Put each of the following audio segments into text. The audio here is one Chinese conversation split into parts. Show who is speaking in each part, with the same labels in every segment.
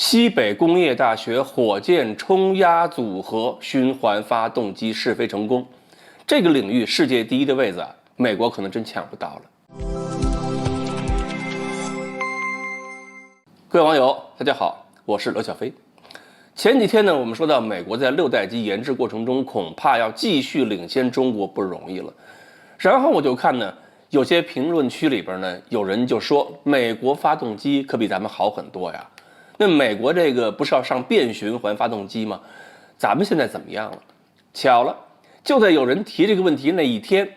Speaker 1: 西北工业大学火箭冲压组合循环发动机试飞成功，这个领域世界第一的位子美国可能真抢不到了。各位网友，大家好，我是罗小飞。前几天呢，我们说到美国在6代机研制过程中，恐怕要继续领先中国不容易了。然后我就看呢，有些评论区里边呢，有人就说美国发动机可比咱们好很多呀。那美国这个不是要上变循环发动机吗？咱们现在怎么样了？巧了，就在有人提这个问题那一天，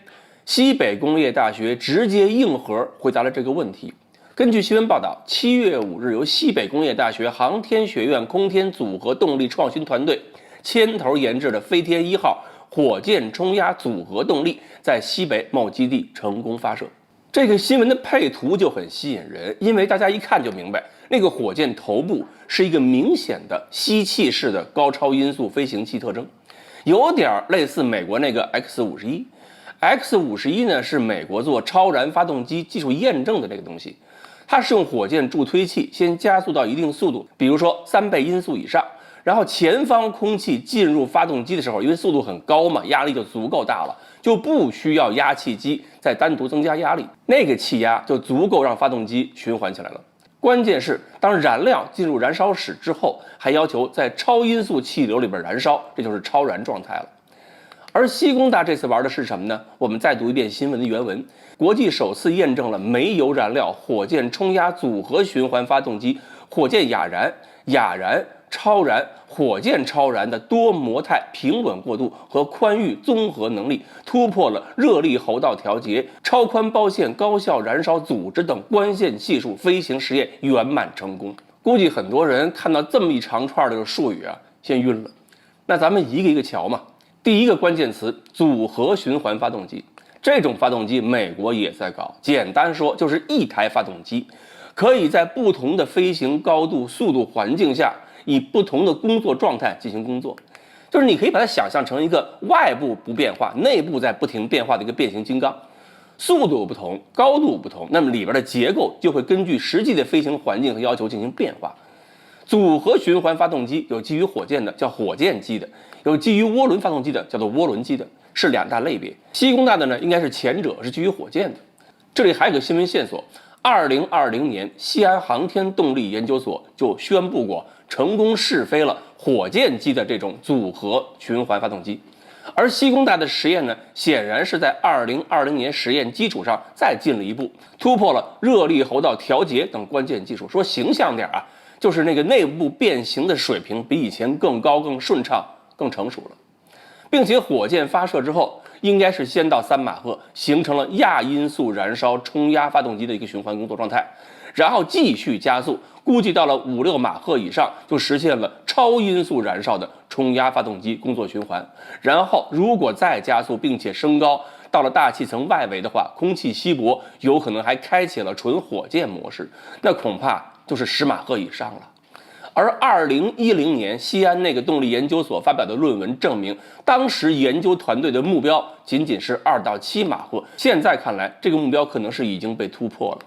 Speaker 1: 西北工业大学直接硬核回答了这个问题。根据新闻报道，7月5日，由西北工业大学航天学院空天组合动力创新团队牵头研制的飞天1号火箭冲压组合动力在西北某基地成功发射。这个新闻的配图就很吸引人，因为大家一看就明白，那个火箭头部是一个明显的吸气式的高超音速飞行器特征，有点类似美国那个 X51。X51 呢是美国做超燃发动机技术验证的这个东西，它是用火箭助推器先加速到一定速度，比如说3倍音速以上，然后前方空气进入发动机的时候，因为速度很高嘛，压力就足够大了，就不需要压气机再单独增加压力，那个气压就足够让发动机循环起来了。关键是当燃料进入燃烧室之后，还要求在超音速气流里边燃烧，这就是超燃状态了。而西工大这次玩的是什么呢？我们再读一遍新闻的原文。国际首次验证了煤油燃料火箭冲压组合循环发动机火箭亚燃、超燃、火箭超燃的多模态平稳过渡和宽裕综合能力，突破了热力喉道调节、超宽包线高效燃烧组织等关键技术飞行实验圆满成功。估计很多人看到这么一长串的术语先晕了。那咱们一个一个瞧嘛。第一个关键词，组合循环发动机。这种发动机美国也在搞，简单说就是一台发动机可以在不同的飞行高度、速度环境下，以不同的工作状态进行工作。就是你可以把它想象成一个外部不变化，内部在不停变化的一个变形金刚。速度不同，高度不同，那么里边的结构就会根据实际的飞行环境和要求进行变化。组合循环发动机有基于火箭的，叫火箭机的；有基于涡轮发动机的，叫做涡轮机的，是2大类别。西工大的呢，应该是前者，是基于火箭的。这里还有个新闻线索：2020年，西安航天动力研究所就宣布过成功试飞了火箭机的这种组合循环发动机。而西工大的实验呢，显然是在2020年实验基础上再进了一步，突破了热力喉道调节等关键技术。说形象点就是那个内部变形的水平比以前更高、更顺畅、更成熟了，并且火箭发射之后，应该是先到3马赫，形成了亚音速燃烧冲压发动机的一个循环工作状态，然后继续加速，估计到了5、6马赫以上，就实现了超音速燃烧的冲压发动机工作循环。然后如果再加速并且升高，到了大气层外围的话，空气稀薄，有可能还开启了纯火箭模式，那恐怕就是10马赫以上了。而2010年西安那个动力研究所发表的论文证明，当时研究团队的目标仅仅是2到7马赫，现在看来这个目标可能是已经被突破了。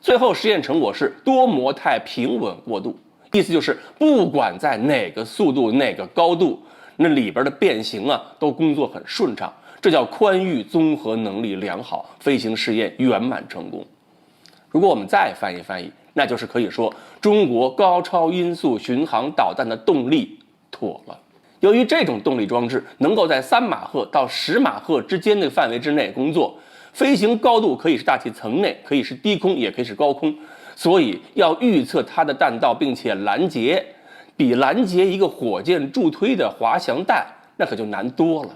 Speaker 1: 最后实验成果是多模态平稳过渡，意思就是不管在哪个速度、哪个高度，那里边的变形都工作很顺畅，这叫宽裕综合能力良好，飞行试验圆满成功。如果我们再翻译翻译，那就是可以说中国高超音速巡航导弹的动力妥了。由于这种动力装置能够在3马赫到10马赫之间的范围之内工作，飞行高度可以是大气层内，可以是低空，也可以是高空，所以要预测它的弹道并且拦截，比拦截一个火箭助推的滑翔弹那可就难多了。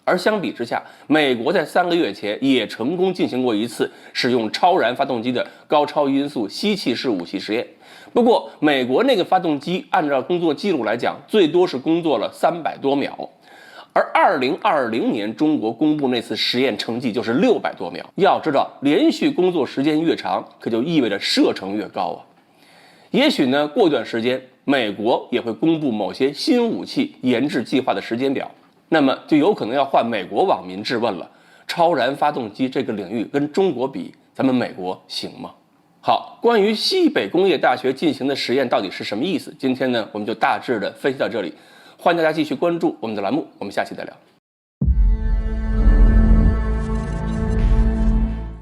Speaker 1: 而相比之下，美国在3个月前也成功进行过一次使用超燃发动机的高超音速吸气式武器实验。不过，美国那个发动机按照工作记录来讲，最多是工作了300多秒，而2020年中国公布那次实验成绩就是600多秒。要知道，连续工作时间越长，可就意味着射程越高也许呢，过一段时间，美国也会公布某些新武器研制计划的时间表。那么就有可能要换美国网民质问了：超燃发动机这个领域跟中国比，咱们美国行吗？好，关于西北工业大学进行的实验到底是什么意思？今天呢，我们就大致的分析到这里。欢迎大家继续关注我们的栏目，我们下期再聊。